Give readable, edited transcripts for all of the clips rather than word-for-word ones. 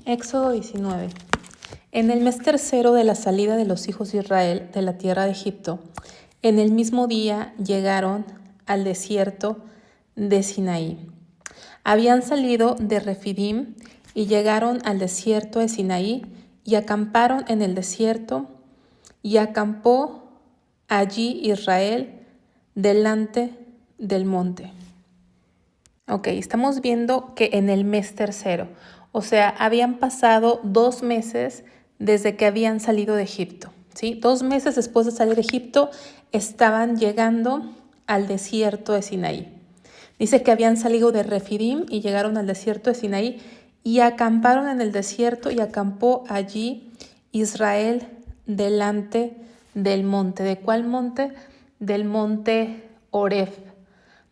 Éxodo 19. En el mes tercero de la salida de los hijos de Israel de la tierra de Egipto, en el mismo día llegaron al desierto de Sinaí. Habían salido de Refidim y llegaron al desierto de Sinaí y acamparon en el desierto, y acampó allí Israel delante del monte. Ok, estamos viendo que en el mes tercero, o sea, habían pasado 2 meses desde que habían salido de Egipto, ¿sí? 2 meses después de salir de Egipto, estaban llegando al desierto de Sinaí. Dice que habían salido de Refidim y llegaron al desierto de Sinaí y acamparon en el desierto, y acampó allí Israel delante del monte. ¿De cuál monte? Del monte Oreb,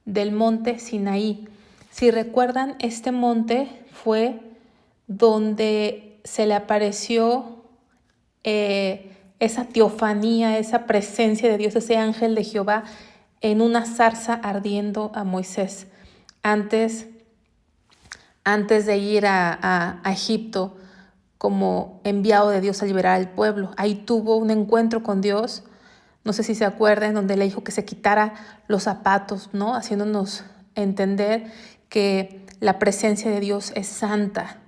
del monte Sinaí. Si recuerdan, este monte fue donde se le apareció esa teofanía, esa presencia de Dios, ese ángel de Jehová en una zarza ardiendo a Moisés antes de ir a Egipto como enviado de Dios a liberar al pueblo. Ahí tuvo un encuentro con Dios, no sé si se acuerdan, donde le dijo que se quitara los zapatos, ¿no? Haciéndonos entender que la presencia de Dios es santa,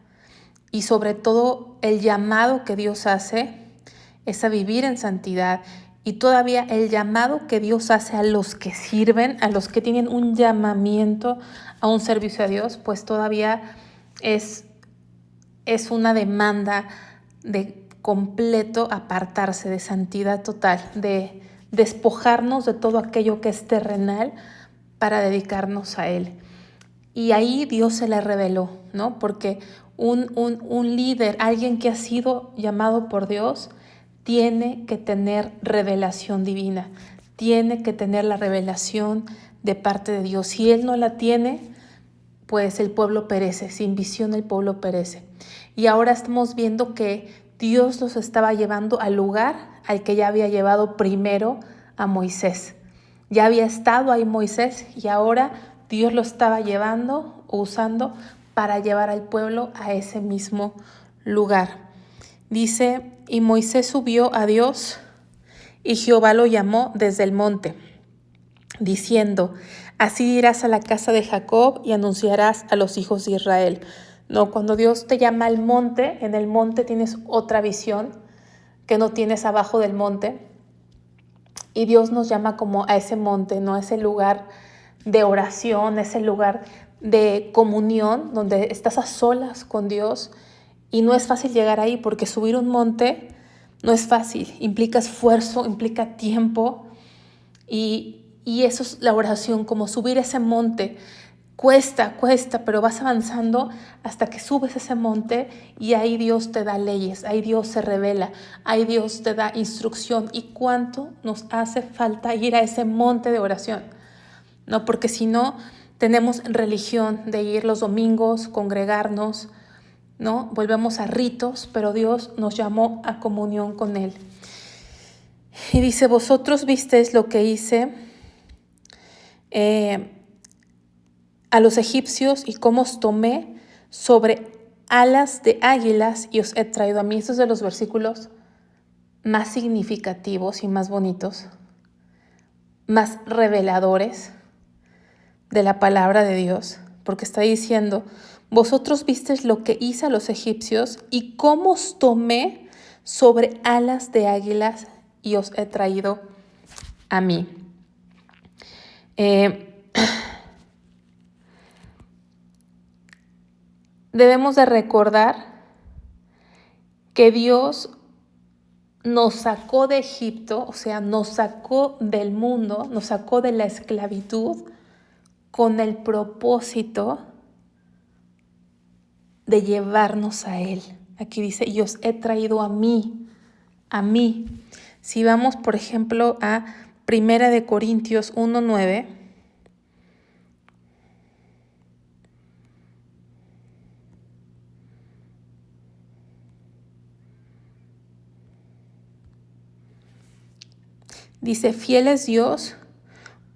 y sobre todo el llamado que Dios hace es a vivir en santidad, y todavía el llamado que Dios hace a los que sirven, a los que tienen un llamamiento a un servicio a Dios, pues todavía es una demanda de completo apartarse, de santidad total, de despojarnos de todo aquello que es terrenal para dedicarnos a Él. Y ahí Dios se le reveló, ¿no? Porque un líder, alguien que ha sido llamado por Dios, tiene que tener revelación divina, tiene que tener la revelación de parte de Dios. Si él no la tiene, pues el pueblo perece, sin visión el pueblo perece. Y ahora estamos viendo que Dios los estaba llevando al lugar al que ya había llevado primero a Moisés. Ya había estado ahí Moisés, y ahora Dios lo estaba llevando o usando para llevar al pueblo a ese mismo lugar. Dice, y Moisés subió a Dios, y Jehová lo llamó desde el monte, diciendo, así dirás a la casa de Jacob y anunciarás a los hijos de Israel. No, cuando Dios te llama al monte, en el monte tienes otra visión que no tienes abajo del monte. Y Dios nos llama como a ese monte, ¿no? A ese lugar de oración, ese lugar de comunión, donde estás a solas con Dios. Y no es fácil llegar ahí, porque subir un monte no es fácil, implica esfuerzo, implica tiempo. Y eso es la oración, como subir ese monte. Cuesta, pero vas avanzando hasta que subes ese monte, y ahí Dios te da leyes, ahí Dios se revela, ahí Dios te da instrucción. ¿Y cuánto nos hace falta ir a ese monte de oración? ¿No? Porque si no, tenemos religión de ir los domingos, congregarnos, ¿no? Volvemos a ritos, pero Dios nos llamó a comunión con Él. Y dice, vosotros visteis lo que hice a los egipcios, y cómo os tomé sobre alas de águilas y os he traído a mí. Estos son de los versículos más significativos y más bonitos, más reveladores de la palabra de Dios, porque está diciendo, vosotros visteis lo que hice a los egipcios y cómo os tomé sobre alas de águilas y os he traído a mí. Debemos de recordar que Dios nos sacó de Egipto, o sea, nos sacó del mundo, nos sacó de la esclavitud con el propósito de llevarnos a Él. Aquí dice, y os he traído a mí, a mí. Si vamos, por ejemplo, a 1 Corintios 1:9, dice, fiel es Dios,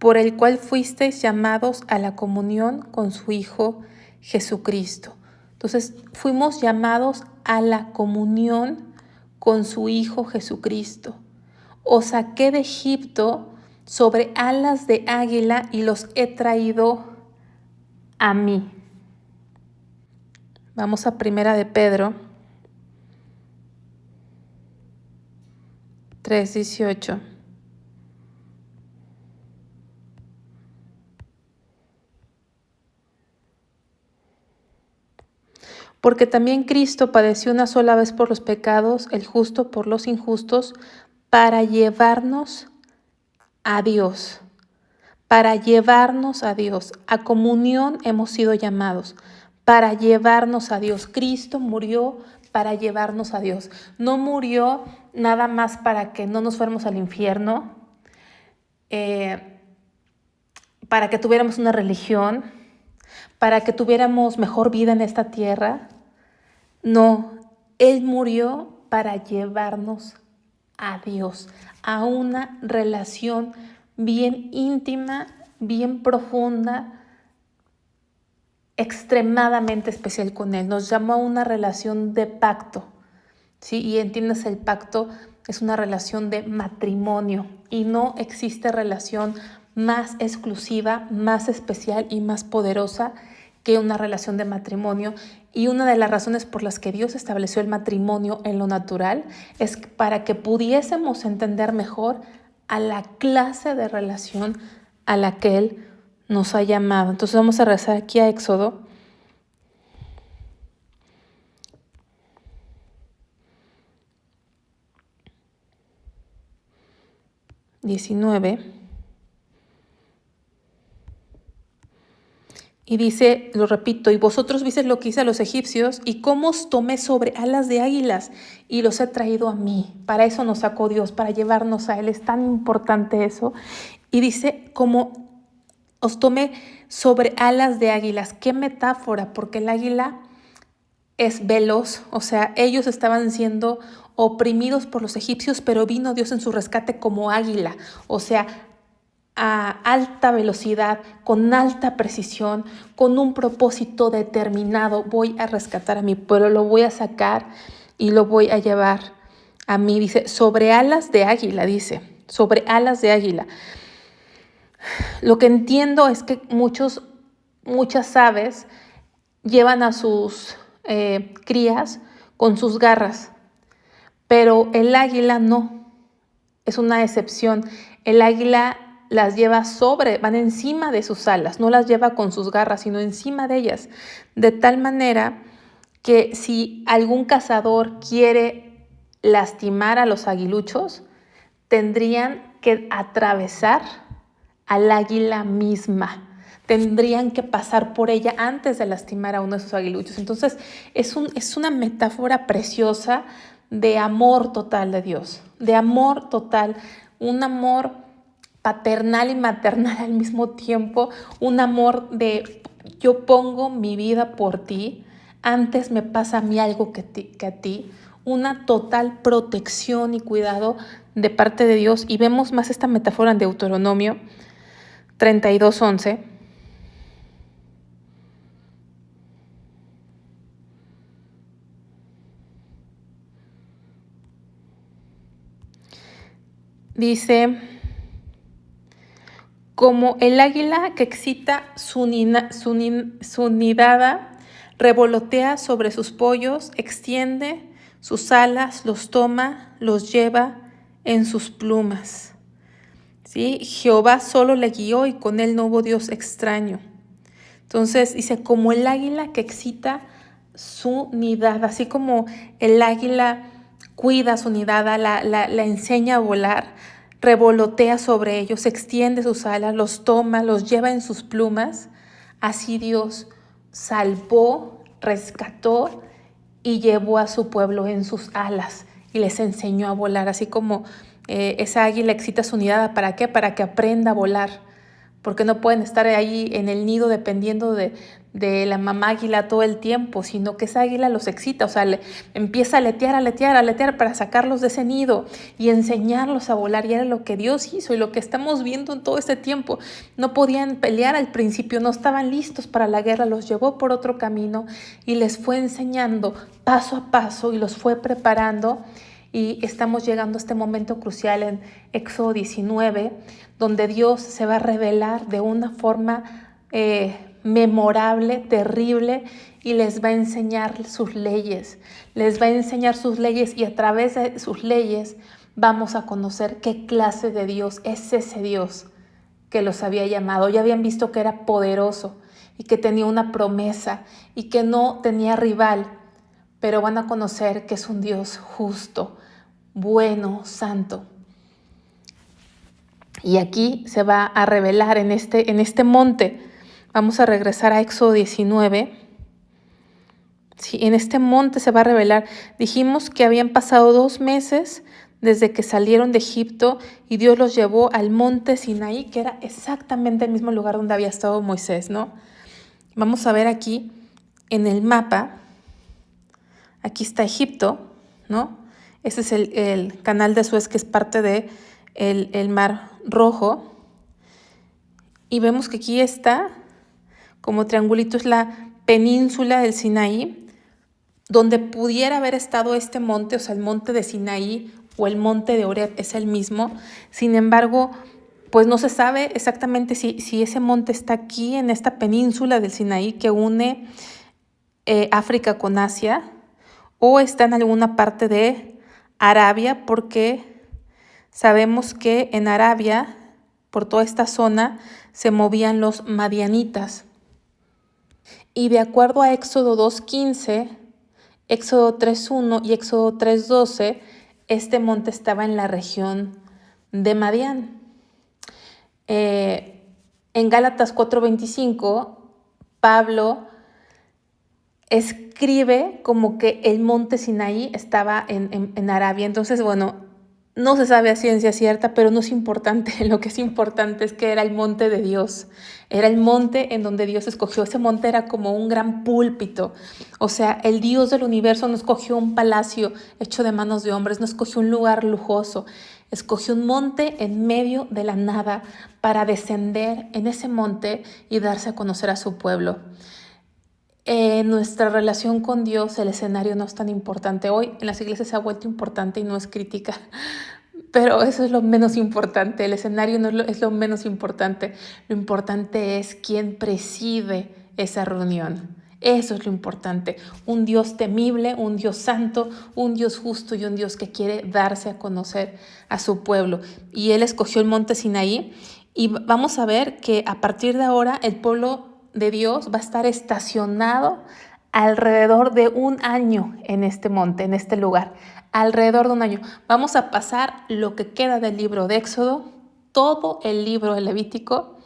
por el cual fuisteis llamados a la comunión con su Hijo Jesucristo. Entonces fuimos llamados a la comunión con su Hijo Jesucristo. Os saqué de Egipto sobre alas de águila y los he traído a mí. Vamos a Primera de Pedro 3:18. Porque también Cristo padeció una sola vez por los pecados, el justo por los injustos, para llevarnos a Dios. Para llevarnos a Dios. A comunión hemos sido llamados. Para llevarnos a Dios. Cristo murió para llevarnos a Dios. No murió nada más para que no nos fuéramos al infierno, para que tuviéramos una religión, para que tuviéramos mejor vida en esta tierra. No, Él murió para llevarnos a Dios, a una relación bien íntima, bien profunda, extremadamente especial con Él. Nos llamó a una relación de pacto, ¿sí? Y entiendes, el pacto es una relación de matrimonio y no existe relación más exclusiva, más especial y más poderosa que una relación de matrimonio. Y una de las razones por las que Dios estableció el matrimonio en lo natural es para que pudiésemos entender mejor a la clase de relación a la que Él nos ha llamado. Entonces vamos a regresar aquí a Éxodo 19. Y dice, lo repito, y vosotros visteis lo que hice a los egipcios y cómo os tomé sobre alas de águilas y los he traído a mí. Para eso nos sacó Dios, para llevarnos a Él. Es tan importante eso. Y dice, como os tomé sobre alas de águilas. Qué metáfora, porque el águila es veloz. O sea, ellos estaban siendo oprimidos por los egipcios, pero vino Dios en su rescate como águila. O sea, a alta velocidad, con alta precisión, con un propósito determinado. Voy a rescatar a mi pueblo, lo voy a sacar y lo voy a llevar a mí. Dice, sobre alas de águila, dice, sobre alas de águila. Lo que entiendo es que muchas aves llevan a sus crías con sus garras, pero el águila no, es una excepción. El águila las lleva van encima de sus alas, no las lleva con sus garras, sino encima de ellas, de tal manera que si algún cazador quiere lastimar a los aguiluchos, tendrían que atravesar al águila misma, tendrían que pasar por ella antes de lastimar a uno de esos aguiluchos. Entonces es una metáfora preciosa de amor total de Dios, de amor total, un amor paternal y maternal al mismo tiempo, un amor de yo pongo mi vida por ti, antes me pasa a mí algo que a ti, una total protección y cuidado de parte de Dios. Y vemos más esta metáfora en Deuteronomio 32:11. Dice, como el águila que excita su nidada, revolotea sobre sus pollos, extiende sus alas, los toma, los lleva en sus plumas. ¿Sí? Jehová solo le guió y con él no hubo Dios extraño. Entonces dice, como el águila que excita su nidada, así como el águila cuida su nidada, la enseña a volar, revolotea sobre ellos, extiende sus alas, los toma, los lleva en sus plumas. Así Dios salvó, rescató y llevó a su pueblo en sus alas y les enseñó a volar. Así como esa águila excita su nidada, ¿para qué? Para que aprenda a volar, porque no pueden estar ahí en el nido dependiendo de de la mamá águila todo el tiempo, sino que esa águila los excita, o sea, empieza a aletear para sacarlos de ese nido y enseñarlos a volar. Y era lo que Dios hizo y lo que estamos viendo en todo este tiempo. No podían pelear al principio, no estaban listos para la guerra, los llevó por otro camino y les fue enseñando paso a paso y los fue preparando. Y estamos llegando a este momento crucial en Éxodo 19, donde Dios se va a revelar de una forma memorable, terrible, y les va a enseñar sus leyes. Les va a enseñar sus leyes y a través de sus leyes vamos a conocer qué clase de Dios es ese Dios que los había llamado. Ya habían visto que era poderoso y que tenía una promesa y que no tenía rival, pero van a conocer que es un Dios justo, bueno, santo. Y aquí se va a revelar en este monte. Vamos a regresar a Éxodo 19. Sí, en este monte se va a revelar. Dijimos que habían pasado 2 meses desde que salieron de Egipto y Dios los llevó al monte Sinaí, que era exactamente el mismo lugar donde había estado Moisés, ¿no? Vamos a ver aquí en el mapa. Aquí está Egipto, ¿no? Ese es el canal de Suez, que es parte de el Mar Rojo. Y vemos que aquí está, como triangulito, es la península del Sinaí, donde pudiera haber estado este monte, o sea, el monte de Sinaí o el monte de Oreb es el mismo. Sin embargo, pues no se sabe exactamente si ese monte está aquí, en esta península del Sinaí que une África con Asia, o está en alguna parte de Arabia, porque sabemos que en Arabia, por toda esta zona, se movían los madianitas. Y de acuerdo a Éxodo 2:15, Éxodo 3:1 y Éxodo 3:12, este monte estaba en la región de Madián. En Gálatas 4:25, Pablo escribe como que el monte Sinaí estaba en Arabia. Entonces, bueno, no se sabe a ciencia cierta, pero no es importante. Lo que es importante es que era el monte de Dios. Era el monte en donde Dios escogió. Ese monte era como un gran púlpito. O sea, el Dios del universo no escogió un palacio hecho de manos de hombres, no escogió un lugar lujoso. Escogió un monte en medio de la nada para descender en ese monte y darse a conocer a su pueblo. En nuestra relación con Dios, el escenario no es tan importante. Hoy en las iglesias se ha vuelto importante y no es crítica, pero eso es lo menos importante. El escenario no es lo menos importante. Lo importante es quién preside esa reunión. Eso es lo importante. Un Dios temible, un Dios santo, un Dios justo y un Dios que quiere darse a conocer a su pueblo. Y Él escogió el monte Sinaí y vamos a ver que a partir de ahora el pueblo de Dios va a estar estacionado alrededor de 1 año en este monte, en este lugar, alrededor de 1 año. Vamos a pasar lo que queda del libro de Éxodo, todo el libro de Levítico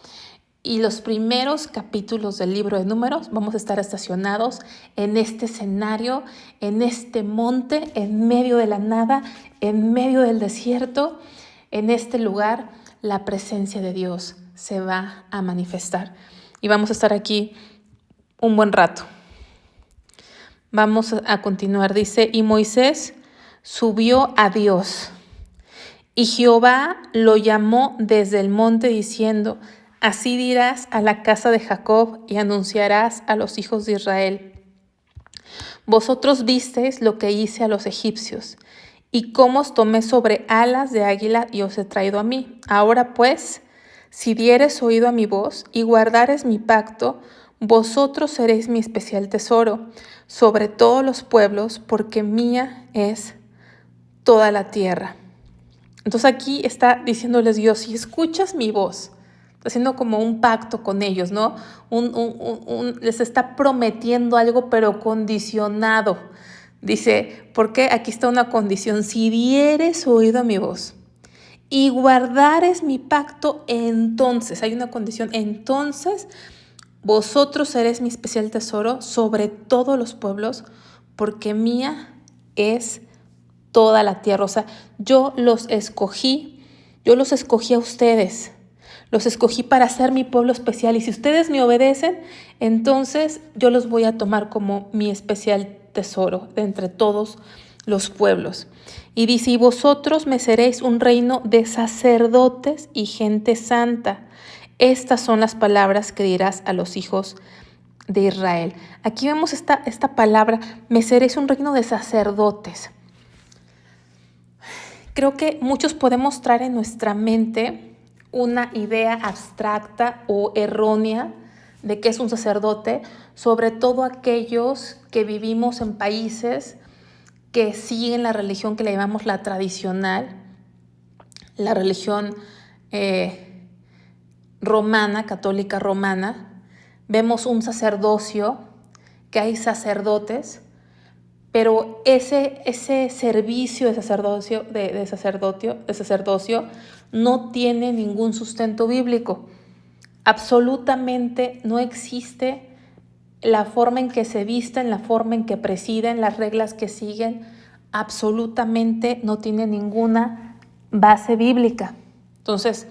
y los primeros capítulos del libro de Números. Vamos a estar estacionados en este escenario, en este monte, en medio de la nada, en medio del desierto. En este lugar la presencia de Dios se va a manifestar. Y vamos a estar aquí un buen rato. Vamos a continuar. Dice, y Moisés subió a Dios, y Jehová lo llamó desde el monte diciendo, así dirás a la casa de Jacob y anunciarás a los hijos de Israel. Vosotros visteis lo que hice a los egipcios, y cómo os tomé sobre alas de águila y os he traído a mí. Ahora pues, si dieres oído a mi voz y guardares mi pacto, vosotros seréis mi especial tesoro sobre todos los pueblos, porque mía es toda la tierra. Entonces aquí está diciéndoles Dios, si escuchas mi voz, está haciendo como un pacto con ellos, ¿no? Les está prometiendo algo, pero condicionado. Dice, porque aquí está una condición, si dieres oído a mi voz y guardares mi pacto, entonces, hay una condición, entonces vosotros seréis mi especial tesoro sobre todos los pueblos, porque mía es toda la tierra. O sea, yo los escogí a ustedes, Los escogí para ser mi pueblo especial y si ustedes me obedecen, entonces yo los voy a tomar como mi especial tesoro de entre todos los pueblos. Y dice, y vosotros me seréis un reino de sacerdotes y gente santa. Estas son las palabras que dirás a los hijos de Israel. Aquí vemos esta palabra, me seréis un reino de sacerdotes. Creo que muchos podemos traer en nuestra mente una idea abstracta o errónea de qué es un sacerdote, sobre todo aquellos que vivimos en países que siguen la religión que le llamamos la tradicional, la religión romana, católica romana. Vemos un sacerdocio, que hay sacerdotes, pero ese servicio de sacerdocio no tiene ningún sustento bíblico. Absolutamente no existe la forma en que se visten, la forma en que presiden, las reglas que siguen, absolutamente no tiene ninguna base bíblica. Entonces,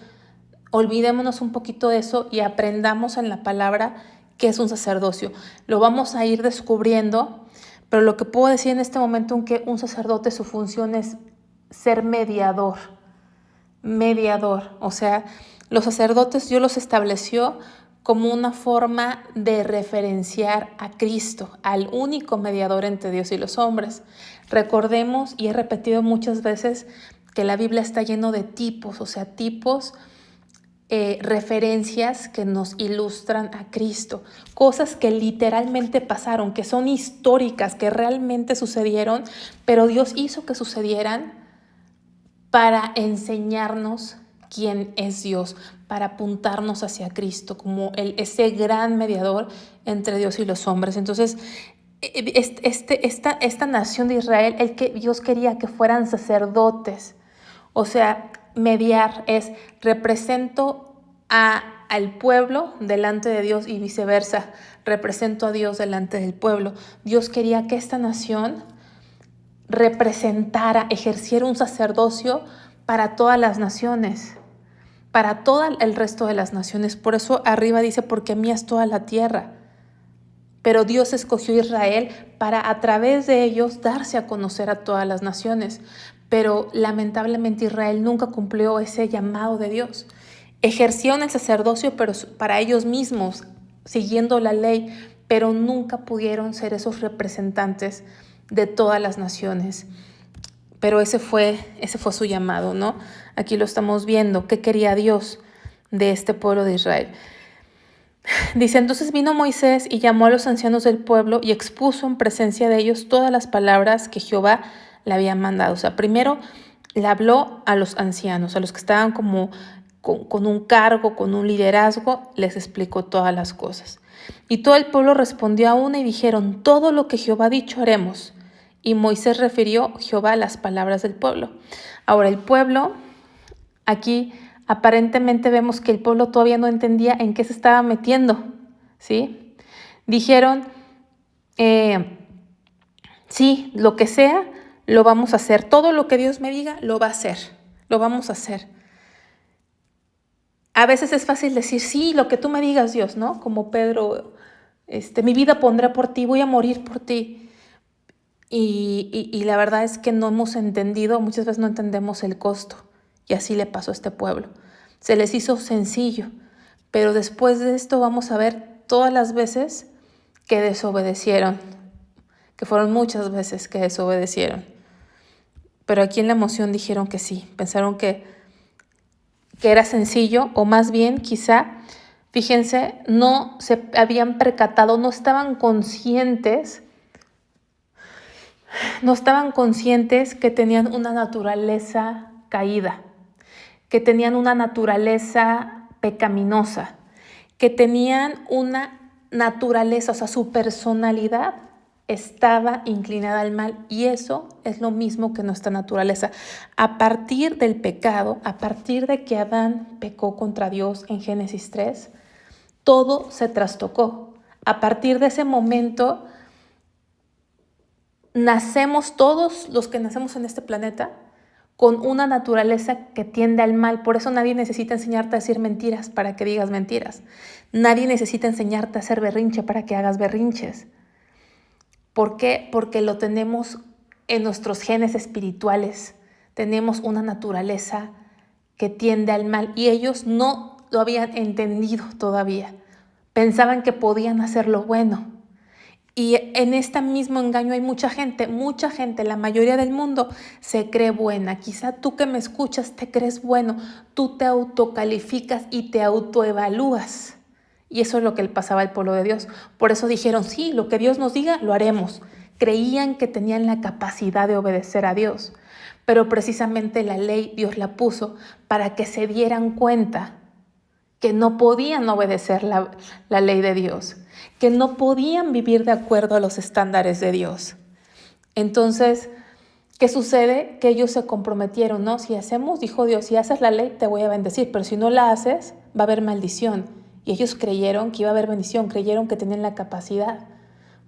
olvidémonos un poquito de eso y aprendamos en la palabra qué es un sacerdocio. Lo vamos a ir descubriendo, pero lo que puedo decir en este momento es que un sacerdote, su función es ser mediador. O sea, los sacerdotes Dios los estableció como una forma de referenciar a Cristo, al único mediador entre Dios y los hombres. Recordemos, y he repetido muchas veces, que la Biblia está lleno de tipos, o sea, tipos, referencias que nos ilustran a Cristo, cosas que literalmente pasaron, que son históricas, que realmente sucedieron, pero Dios hizo que sucedieran para enseñarnos quién es Dios, para apuntarnos hacia Cristo como ese gran mediador entre Dios y los hombres. Entonces, esta nación de Israel, Dios quería que fueran sacerdotes. O sea, mediar es represento al pueblo delante de Dios y viceversa, represento a Dios delante del pueblo. Dios quería que esta nación representara, ejerciera un sacerdocio para todas las naciones, para todo el resto de las naciones. Por eso arriba dice, porque mía es toda la tierra. Pero Dios escogió a Israel para a través de ellos darse a conocer a todas las naciones. Pero lamentablemente Israel nunca cumplió ese llamado de Dios. Ejercieron el sacerdocio pero para ellos mismos, siguiendo la ley, pero nunca pudieron ser esos representantes de todas las naciones. Pero ese fue su llamado, ¿no? Aquí lo estamos viendo. ¿Qué quería Dios de este pueblo de Israel? Dice, entonces vino Moisés y llamó a los ancianos del pueblo y expuso en presencia de ellos todas las palabras que Jehová le había mandado. O sea, primero le habló a los ancianos, a los que estaban como con un cargo, con un liderazgo, les explicó todas las cosas. Y todo el pueblo respondió a una y dijeron, todo lo que Jehová ha dicho haremos. Y Moisés refirió Jehová las palabras del pueblo. Ahora, el pueblo, aquí aparentemente vemos que el pueblo todavía no entendía en qué se estaba metiendo, ¿sí? Dijeron, sí, lo que sea, lo vamos a hacer. Todo lo que Dios me diga, lo va a hacer. Lo vamos a hacer. A veces es fácil decir, sí, lo que tú me digas, Dios, ¿no? Como Pedro, mi vida pondré por ti, voy a morir por ti. Y la verdad es que no hemos entendido, muchas veces no entendemos el costo. Y así le pasó a este pueblo. Se les hizo sencillo, pero después de esto vamos a ver todas las veces que desobedecieron, que fueron muchas veces que desobedecieron. Pero aquí en la emoción dijeron que sí, pensaron que era sencillo, o más bien quizá, fíjense, no se habían percatado, no estaban conscientes que tenían una naturaleza caída, que tenían una naturaleza pecaminosa, que tenían una naturaleza, o sea, su personalidad estaba inclinada al mal, y eso es lo mismo que nuestra naturaleza. A partir del pecado, a partir de que Adán pecó contra Dios en Génesis 3, todo se trastocó. A partir de ese momento, nacemos todos los que nacemos en este planeta con una naturaleza que tiende al mal. Por eso nadie necesita enseñarte a decir mentiras para que digas mentiras. Nadie necesita enseñarte a hacer berrinche para que hagas berrinches. ¿Por qué? Porque lo tenemos en nuestros genes espirituales. Tenemos una naturaleza que tiende al mal y ellos no lo habían entendido todavía. Pensaban que podían hacer lo bueno. Y en este mismo engaño hay mucha gente, la mayoría del mundo se cree buena. Quizá tú que me escuchas te crees bueno, tú te autocalificas y te autoevalúas. Y eso es lo que le pasaba al pueblo de Dios. Por eso dijeron, sí, lo que Dios nos diga, lo haremos. Creían que tenían la capacidad de obedecer a Dios. Pero precisamente la ley Dios la puso para que se dieran cuenta que no podían obedecer la ley de Dios, que no podían vivir de acuerdo a los estándares de Dios. Entonces, ¿qué sucede? Que ellos se comprometieron, ¿no? Si hacemos, dijo Dios, si haces la ley te voy a bendecir, pero si no la haces va a haber maldición. Y ellos creyeron que iba a haber bendición, creyeron que tenían la capacidad.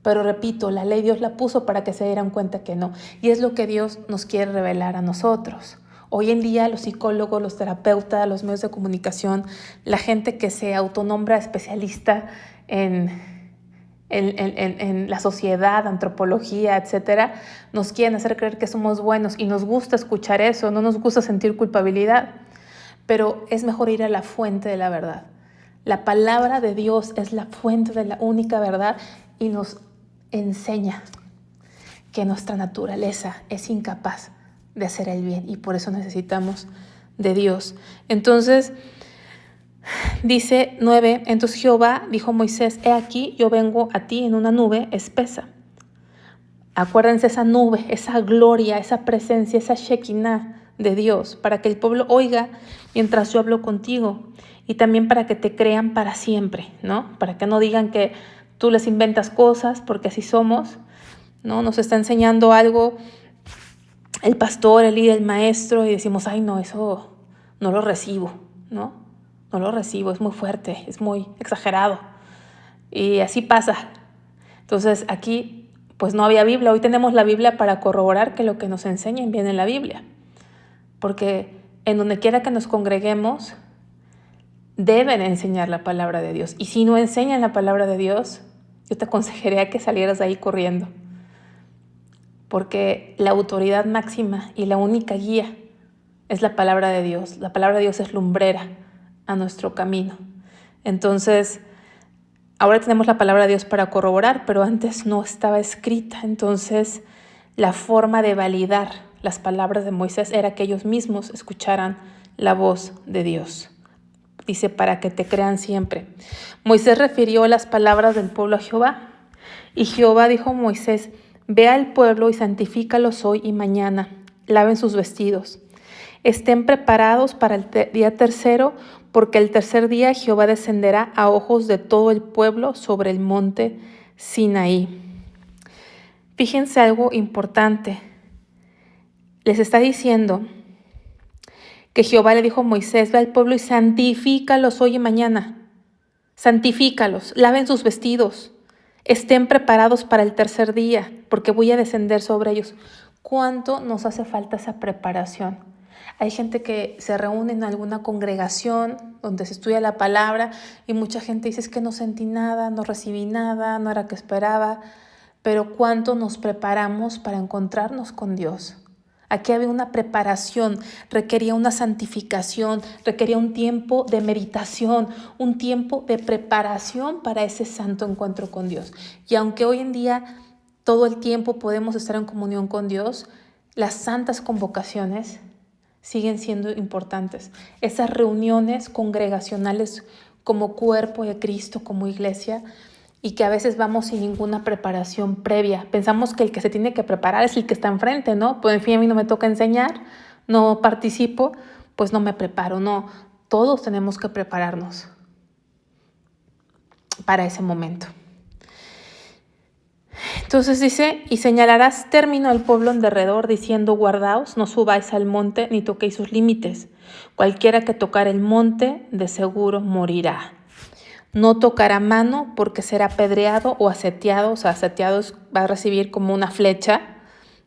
Pero repito, la ley Dios la puso para que se dieran cuenta que no. Y es lo que Dios nos quiere revelar a nosotros. Hoy en día los psicólogos, los terapeutas, los medios de comunicación, la gente que se autonombra especialista en la sociedad, antropología, etcétera, nos quieren hacer creer que somos buenos y nos gusta escuchar eso, no nos gusta sentir culpabilidad, pero es mejor ir a la fuente de la verdad. La palabra de Dios es la fuente de la única verdad y nos enseña que nuestra naturaleza es incapaz de hacer el bien y por eso necesitamos de Dios. Entonces, dice 9, entonces Jehová dijo a Moisés, he aquí, yo vengo a ti en una nube espesa. Acuérdense esa nube, esa gloria, esa presencia, esa Shekinah de Dios, para que el pueblo oiga mientras yo hablo contigo y también para que te crean para siempre, ¿no? Para que no digan que tú les inventas cosas, porque así somos, ¿no? Nos está enseñando algo el pastor, el líder, el maestro, y decimos, ay no, eso no lo recibo, ¿no? No lo recibo, es muy fuerte, es muy exagerado. Y así pasa. Entonces aquí, pues no había Biblia. Hoy tenemos la Biblia para corroborar que lo que nos enseñan viene en la Biblia. Porque en donde quiera que nos congreguemos, deben enseñar la palabra de Dios. Y si no enseñan la palabra de Dios, yo te aconsejaría que salieras de ahí corriendo. Porque la autoridad máxima y la única guía es la palabra de Dios. La palabra de Dios es lumbrera a nuestro camino. Entonces, ahora tenemos la palabra de Dios para corroborar, pero antes no estaba escrita. Entonces, la forma de validar las palabras de Moisés era que ellos mismos escucharan la voz de Dios. Dice, para que te crean siempre. Moisés refirió las palabras del pueblo a Jehová. Y Jehová dijo a Moisés, ve al pueblo y santifícalos hoy y mañana. Laven sus vestidos. Estén preparados para el día tercero, porque el tercer día Jehová descenderá a ojos de todo el pueblo sobre el monte Sinaí. Fíjense algo importante. Les está diciendo que Jehová le dijo a Moisés, ve al pueblo y santifícalos hoy y mañana. Santifícalos, laven sus vestidos. Estén preparados para el tercer día, porque voy a descender sobre ellos. ¿Cuánto nos hace falta esa preparación? Hay gente que se reúne en alguna congregación donde se estudia la palabra y mucha gente dice, es que no sentí nada, no recibí nada, no era que esperaba. Pero ¿cuánto nos preparamos para encontrarnos con Dios? Aquí había una preparación, requería una santificación, requería un tiempo de meditación, un tiempo de preparación para ese santo encuentro con Dios. Y aunque hoy en día todo el tiempo podemos estar en comunión con Dios, las santas convocaciones siguen siendo importantes. Esas reuniones congregacionales como cuerpo de Cristo, como iglesia, y que a veces vamos sin ninguna preparación previa. Pensamos que el que se tiene que preparar es el que está enfrente, ¿no? Pues en fin, a mí no me toca enseñar, no participo, pues no me preparo. No, todos tenemos que prepararnos para ese momento. Entonces dice, y señalarás término al pueblo en derredor, diciendo, guardaos, no subáis al monte, ni toquéis sus límites. Cualquiera que tocar el monte, de seguro morirá. No tocará mano porque será apedreado o aseteado. O sea, aseteado va a recibir como una flecha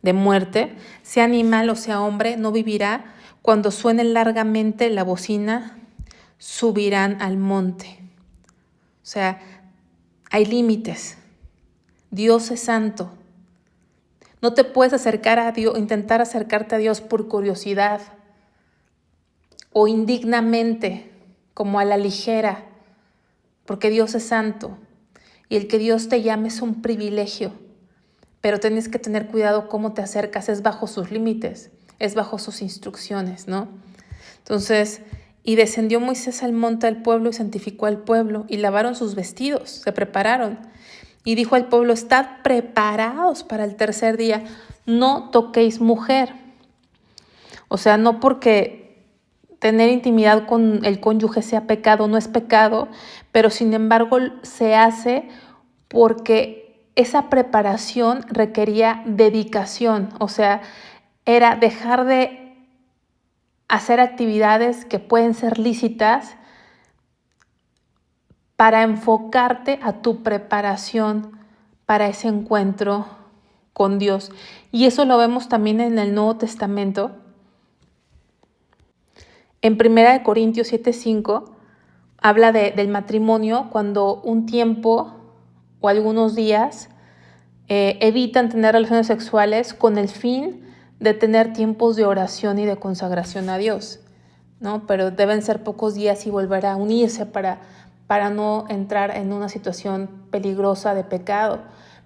de muerte, sea animal o sea hombre, no vivirá. Cuando suene largamente la bocina, subirán al monte. O sea, hay límites. Dios es santo. No te puedes acercar a Dios, intentar acercarte a Dios por curiosidad o indignamente, como a la ligera, porque Dios es santo. Y el que Dios te llame es un privilegio, pero tienes que tener cuidado cómo te acercas, es bajo sus límites, es bajo sus instrucciones, ¿no? Entonces, y descendió Moisés al monte del pueblo y santificó al pueblo, y lavaron sus vestidos, se prepararon. Y dijo al pueblo, estad preparados para el tercer día, no toquéis mujer. O sea, no porque tener intimidad con el cónyuge sea pecado, no es pecado, pero sin embargo se hace porque esa preparación requería dedicación. O sea, era dejar de hacer actividades que pueden ser lícitas para enfocarte a tu preparación para ese encuentro con Dios. Y eso lo vemos también en el Nuevo Testamento. En 1 Corintios 7:5 habla del matrimonio cuando un tiempo o algunos días evitan tener relaciones sexuales con el fin de tener tiempos de oración y de consagración a Dios, ¿no? Pero deben ser pocos días y volver a unirse para no entrar en una situación peligrosa de pecado.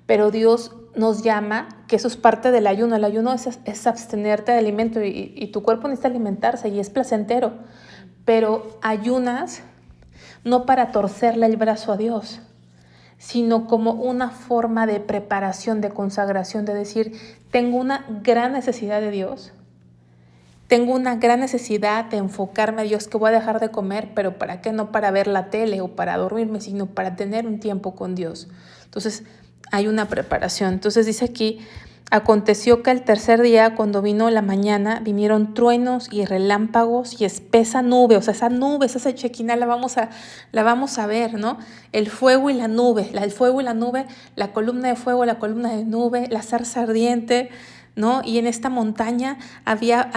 Pero Dios nos llama, que eso es parte del ayuno. El ayuno es abstenerte de alimento y tu cuerpo necesita alimentarse y es placentero. Pero ayunas no para torcerle el brazo a Dios, sino como una forma de preparación, de consagración, de decir, tengo una gran necesidad de Dios, tengo una gran necesidad de enfocarme a Dios, que voy a dejar de comer, pero ¿para qué? No para ver la tele o para dormirme, sino para tener un tiempo con Dios. Entonces, hay una preparación. Entonces dice aquí, aconteció que al tercer día, cuando vino la mañana, vinieron truenos y relámpagos y espesa nube. O sea, esa nube, esa Shekinah la vamos a ver, ¿no? El fuego y la nube, el fuego y la nube, la columna de fuego, la columna de nube, la zarza ardiente, ¿no? Y en esta montaña había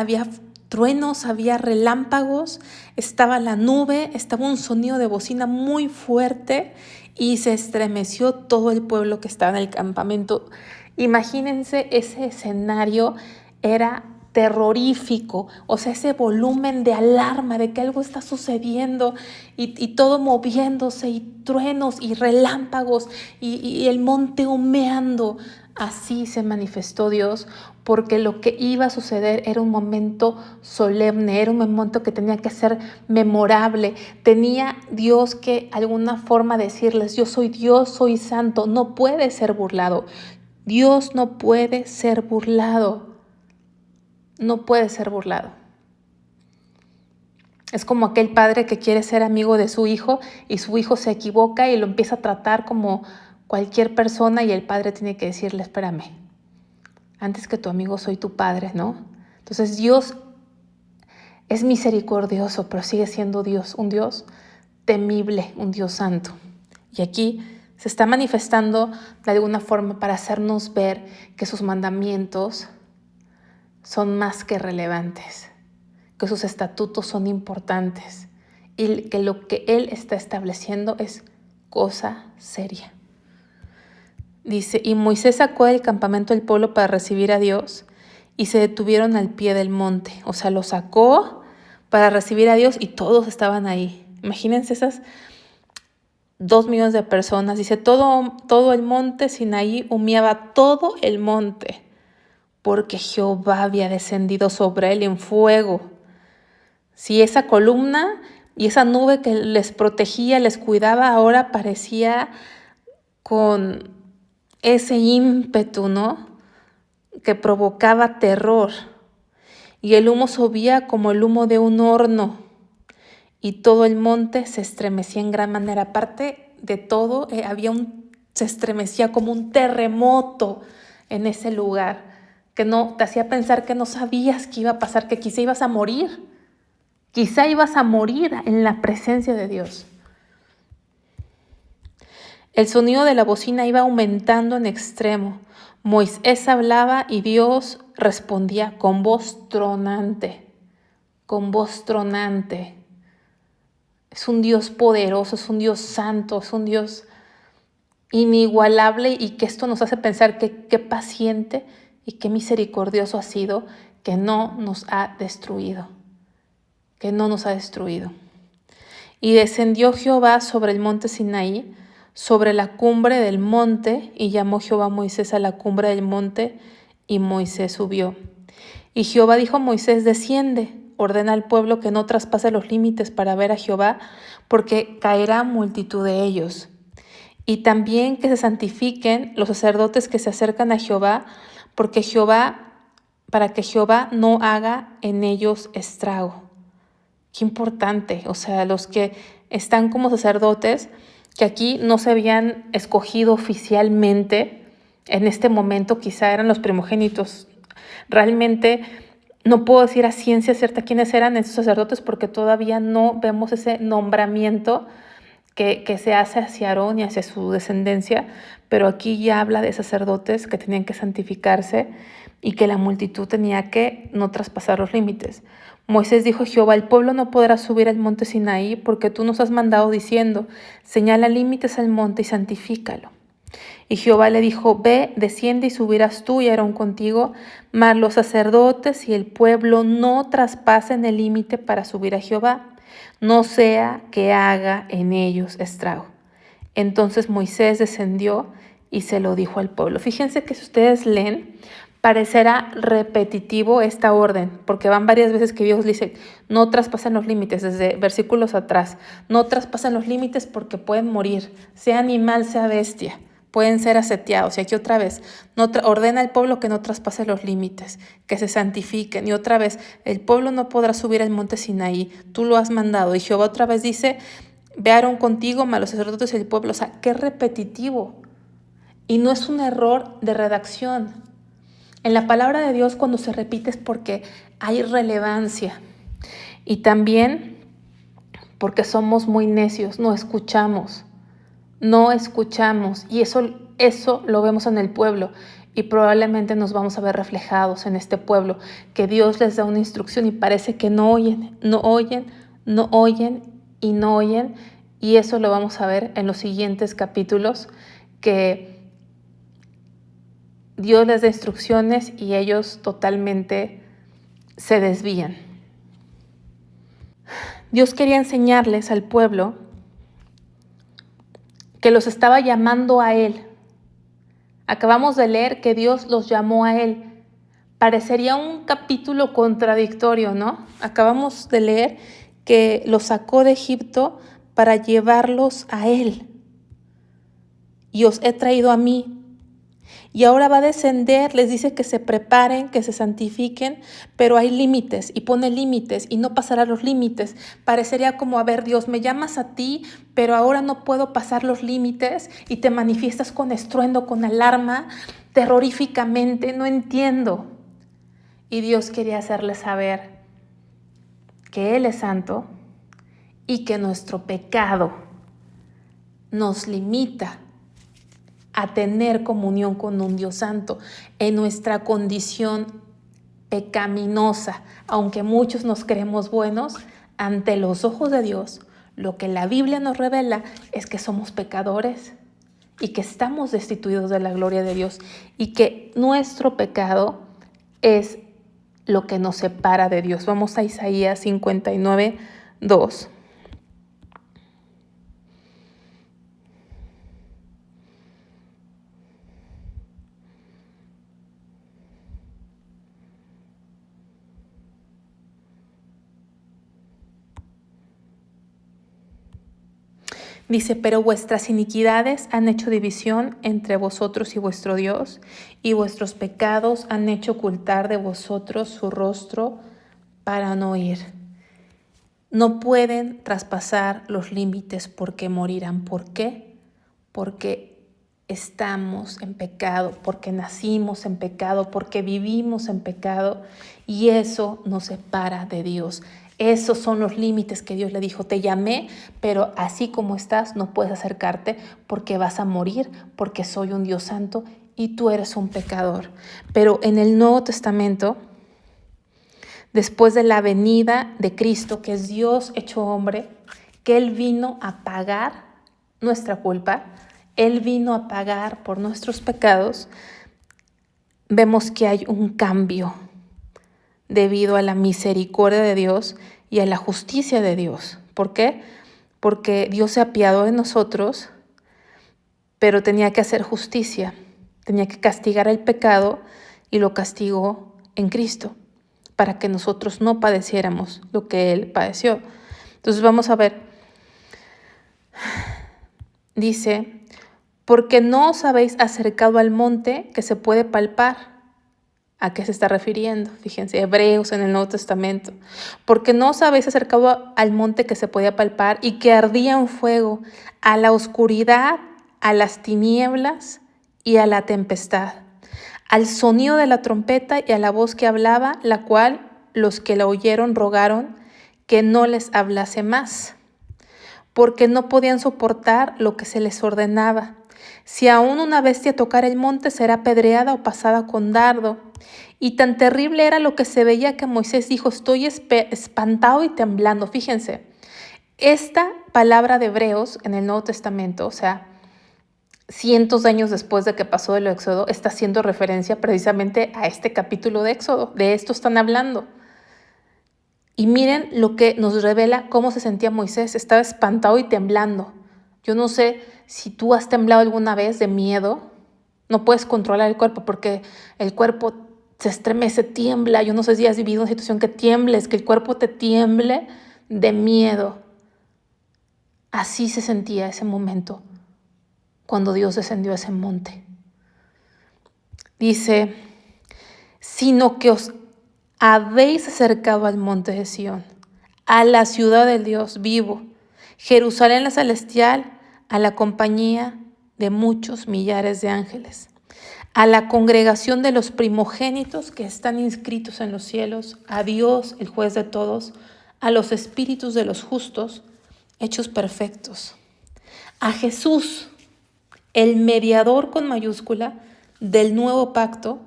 truenos, había relámpagos, estaba la nube, estaba un sonido de bocina muy fuerte y se estremeció todo el pueblo que estaba en el campamento. Imagínense ese escenario, era terrorífico, o sea, ese volumen de alarma de que algo está sucediendo y todo moviéndose y truenos y relámpagos y el monte humeando. Así se manifestó Dios, porque lo que iba a suceder era un momento solemne, era un momento que tenía que ser memorable. Tenía Dios que de alguna forma decirles, yo soy Dios, soy santo, no puede ser burlado. Dios no puede ser burlado. No puede ser burlado. Es como aquel padre que quiere ser amigo de su hijo y su hijo se equivoca y lo empieza a tratar como cualquier persona y el padre tiene que decirle, espérame, antes que tu amigo soy tu padre, ¿no? Entonces Dios es misericordioso, pero sigue siendo Dios, un Dios temible, un Dios santo. Y aquí se está manifestando de alguna forma para hacernos ver que sus mandamientos son más que relevantes, que sus estatutos son importantes y que lo que Él está estableciendo es cosa seria. Dice, y Moisés sacó del campamento el pueblo para recibir a Dios y se detuvieron al pie del monte. O sea, lo sacó para recibir a Dios y todos estaban ahí. Imagínense esas 2 millones de personas. Dice, todo el monte Sinaí humeaba todo el monte, porque Jehová había descendido sobre él en fuego. Si esa columna y esa nube que les protegía, les cuidaba, ahora parecía con ese ímpetu, ¿no? Que provocaba terror. Y el humo subía como el humo de un horno. Y todo el monte se estremecía en gran manera. Aparte de todo, se estremecía como un terremoto en ese lugar, que no te hacía pensar que no sabías qué iba a pasar, que quizá ibas a morir. Quizá ibas a morir en la presencia de Dios. El sonido de la bocina iba aumentando en extremo, Moisés hablaba y Dios respondía con voz tronante, con voz tronante. Es un Dios poderoso, es un Dios santo, es un Dios inigualable, y que esto nos hace pensar que qué paciente y qué misericordioso ha sido, que no nos ha destruido, que no nos ha destruido. Y descendió Jehová sobre el monte Sinaí, sobre la cumbre del monte, y llamó Jehová a Moisés a la cumbre del monte, y Moisés subió. Y Jehová dijo a Moisés: desciende, ordena al pueblo que no traspase los límites para ver a Jehová, porque caerá multitud de ellos. Y también que se santifiquen los sacerdotes que se acercan a Jehová, para que Jehová no haga en ellos estrago. Qué importante, o sea, los que están como sacerdotes, que aquí no se habían escogido oficialmente, en este momento quizá eran los primogénitos. Realmente no puedo decir a ciencia cierta quiénes eran esos sacerdotes, porque todavía no vemos ese nombramiento que se hace hacia Aarón y hacia su descendencia, pero aquí ya habla de sacerdotes que tenían que santificarse y que la multitud tenía que no traspasar los límites. Moisés dijo a Jehová: el pueblo no podrá subir al monte Sinaí, porque tú nos has mandado diciendo: señala límites al monte y santifícalo. Y Jehová le dijo: ve, desciende y subirás tú y Aarón contigo, mas los sacerdotes y el pueblo no traspasen el límite para subir a Jehová, no sea que haga en ellos estrago. Entonces Moisés descendió y se lo dijo al pueblo. Fíjense que si ustedes leen, parecerá repetitivo esta orden, porque van varias veces que Dios dice: no traspasen los límites, desde versículos atrás. No traspasen los límites porque pueden morir, sea animal, sea bestia. Pueden ser asetiados. Y aquí otra vez, ordena al pueblo que no traspase los límites, que se santifiquen. Y otra vez, el pueblo no podrá subir al monte Sinaí, tú lo has mandado. Y Jehová otra vez dice: ve Aarón contigo, mas los sacerdotes y el pueblo. O sea, qué repetitivo. Y no es un error de redacción. En la palabra de Dios, cuando se repite es porque hay relevancia. Y también porque somos muy necios, no escuchamos. Y eso lo vemos en el pueblo, y probablemente nos vamos a ver reflejados en este pueblo, que Dios les da una instrucción y parece que no oyen, y eso lo vamos a ver en los siguientes capítulos, que Dios les da instrucciones y ellos totalmente se desvían. Dios quería enseñarles al pueblo que los estaba llamando a Él. Acabamos de leer que Dios los llamó a Él. Parecería un capítulo contradictorio, ¿no? Acabamos de leer que los sacó de Egipto para llevarlos a Él. Y os he traído a mí. Y ahora va a descender, les dice que se preparen, que se santifiquen, pero hay límites, y pone límites, y no pasará los límites. Parecería como: a ver, Dios, me llamas a ti, pero ahora no puedo pasar los límites, y te manifiestas con estruendo, con alarma, terroríficamente, no entiendo. Y Dios quería hacerles saber que Él es santo y que nuestro pecado nos limita a tener comunión con un Dios santo en nuestra condición pecaminosa. Aunque muchos nos creemos buenos, ante los ojos de Dios, lo que la Biblia nos revela es que somos pecadores y que estamos destituidos de la gloria de Dios, y que nuestro pecado es lo que nos separa de Dios. Vamos a Isaías 59, 2. Dice: pero vuestras iniquidades han hecho división entre vosotros y vuestro Dios, y vuestros pecados han hecho ocultar de vosotros su rostro para no oír. No pueden traspasar los límites porque morirán. ¿Por qué? Porque estamos en pecado, porque nacimos en pecado, porque vivimos en pecado, y eso nos separa de Dios. Esos son los límites que Dios le dijo: te llamé, pero así como estás no puedes acercarte porque vas a morir, porque soy un Dios santo y tú eres un pecador. Pero en el Nuevo Testamento, después de la venida de Cristo, que es Dios hecho hombre, que Él vino a pagar nuestra culpa, Él vino a pagar por nuestros pecados, vemos que hay un cambio debido a la misericordia de Dios y a la justicia de Dios. ¿Por qué? Porque Dios se apiadó de nosotros, pero tenía que hacer justicia, tenía que castigar el pecado y lo castigó en Cristo para que nosotros no padeciéramos lo que Él padeció. Entonces vamos a ver, dice, porque no os habéis acercado al monte que se puede palpar. ¿A qué se está refiriendo? Fíjense, Hebreos en el Nuevo Testamento. Porque no os habéis acercado al monte que se podía palpar y que ardía en fuego, a la oscuridad, a las tinieblas y a la tempestad, al sonido de la trompeta y a la voz que hablaba, la cual los que la oyeron rogaron que no les hablase más, porque no podían soportar lo que se les ordenaba. Si aún una bestia tocara el monte, será apedreada o pasada con dardo. Y tan terrible era lo que se veía que Moisés dijo, estoy espantado y temblando. Fíjense, esta palabra de Hebreos en el Nuevo Testamento, o sea, cientos de años después de que pasó el Éxodo, está haciendo referencia precisamente a este capítulo de Éxodo. De esto están hablando. Y miren lo que nos revela cómo se sentía Moisés. Estaba espantado y temblando. Yo no sé si tú has temblado alguna vez de miedo. No puedes controlar el cuerpo porque el cuerpo se estremece, tiembla. Yo no sé si has vivido una situación que tiembles, que el cuerpo te tiemble de miedo. Así se sentía ese momento cuando Dios descendió a ese monte. Dice, sino que os habéis acercado al monte de Sión, a la ciudad del Dios vivo, Jerusalén la celestial, a la compañía de muchos millares de ángeles, a la congregación de los primogénitos que están inscritos en los cielos, a Dios, el juez de todos, a los espíritus de los justos, hechos perfectos, a Jesús, el mediador con mayúscula del nuevo pacto,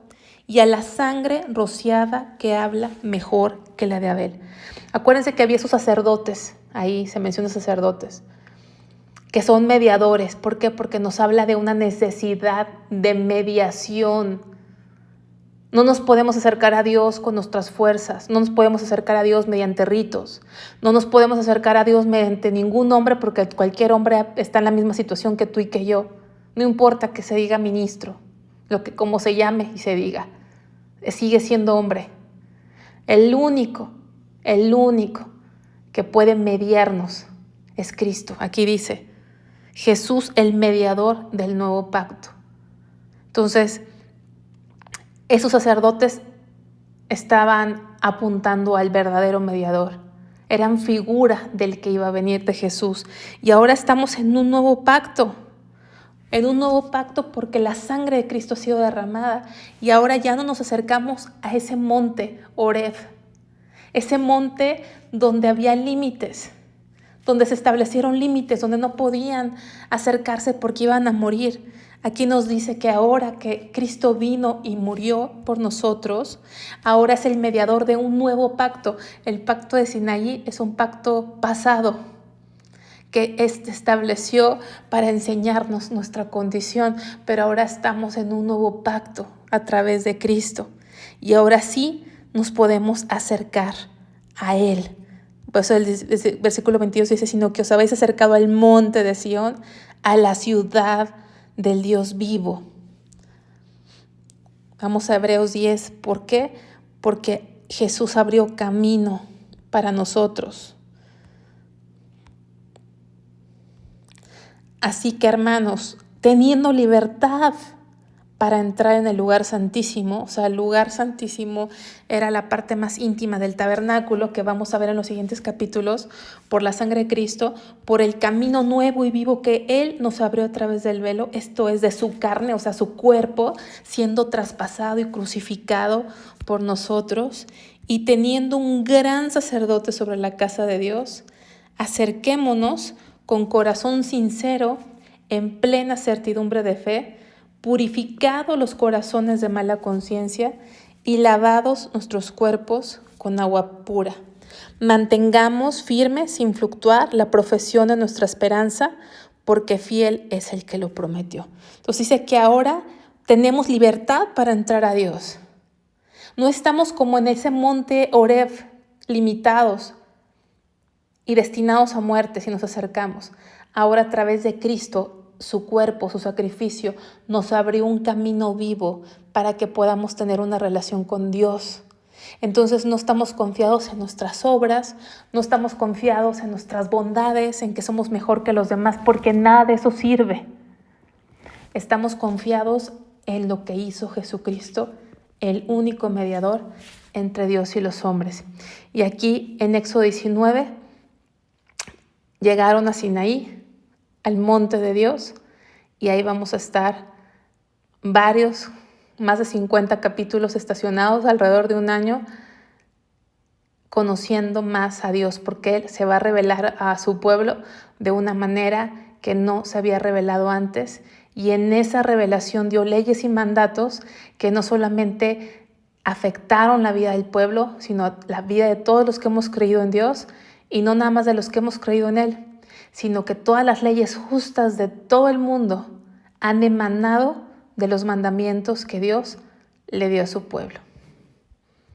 y a la sangre rociada que habla mejor que la de Abel. Acuérdense que había esos sacerdotes, ahí se menciona sacerdotes, que son mediadores. ¿Por qué? Porque nos habla de una necesidad de mediación. No nos podemos acercar a Dios con nuestras fuerzas, no nos podemos acercar a Dios mediante ritos, no nos podemos acercar a Dios mediante ningún hombre porque cualquier hombre está en la misma situación que tú y que yo. No importa que se diga ministro, como se llame y se diga, sigue siendo hombre. El único que puede mediarnos es Cristo. Aquí dice, Jesús el mediador del nuevo pacto. Entonces, esos sacerdotes estaban apuntando al verdadero mediador. Eran figura del que iba a venir de Jesús. Y ahora estamos en un nuevo pacto. En un nuevo pacto porque la sangre de Cristo ha sido derramada y ahora ya no nos acercamos a ese monte Horeb, ese monte donde había límites, donde se establecieron límites, donde no podían acercarse porque iban a morir. Aquí nos dice que ahora que Cristo vino y murió por nosotros, ahora es el mediador de un nuevo pacto. El pacto de Sinaí es un pacto pasado, que estableció para enseñarnos nuestra condición, pero ahora estamos en un nuevo pacto a través de Cristo y ahora sí nos podemos acercar a Él. Por eso el versículo 22 dice, sino que os habéis acercado al monte de Sión, a la ciudad del Dios vivo. Vamos a Hebreos 10, ¿por qué? Porque Jesús abrió camino para nosotros. Así que, hermanos, teniendo libertad para entrar en el lugar santísimo, o sea, el lugar santísimo era la parte más íntima del tabernáculo que vamos a ver en los siguientes capítulos, por la sangre de Cristo, por el camino nuevo y vivo que Él nos abrió a través del velo, esto es de su carne, o sea, su cuerpo siendo traspasado y crucificado por nosotros, y teniendo un gran sacerdote sobre la casa de Dios, acerquémonos con corazón sincero, en plena certidumbre de fe, purificado los corazones de mala conciencia y lavados nuestros cuerpos con agua pura. Mantengamos firme, sin fluctuar, la profesión de nuestra esperanza, porque fiel es el que lo prometió. Entonces dice que ahora tenemos libertad para entrar a Dios. No estamos como en ese monte Horeb, limitados y destinados a muerte si nos acercamos. Ahora, a través de Cristo, su cuerpo, su sacrificio, nos abrió un camino vivo para que podamos tener una relación con Dios. Entonces no estamos confiados en nuestras obras, no estamos confiados en nuestras bondades, en que somos mejor que los demás, porque nada de eso sirve. Estamos confiados en lo que hizo Jesucristo, el único mediador entre Dios y los hombres. Y aquí en Éxodo 19 llegaron a Sinaí, al monte de Dios, y ahí vamos a estar más de 50 capítulos estacionados alrededor de un año, conociendo más a Dios, porque Él se va a revelar a su pueblo de una manera que no se había revelado antes, y en esa revelación dio leyes y mandatos que no solamente afectaron la vida del pueblo, sino la vida de todos los que hemos creído en Dios, y no nada más de los que hemos creído en Él, sino que todas las leyes justas de todo el mundo han emanado de los mandamientos que Dios le dio a su pueblo.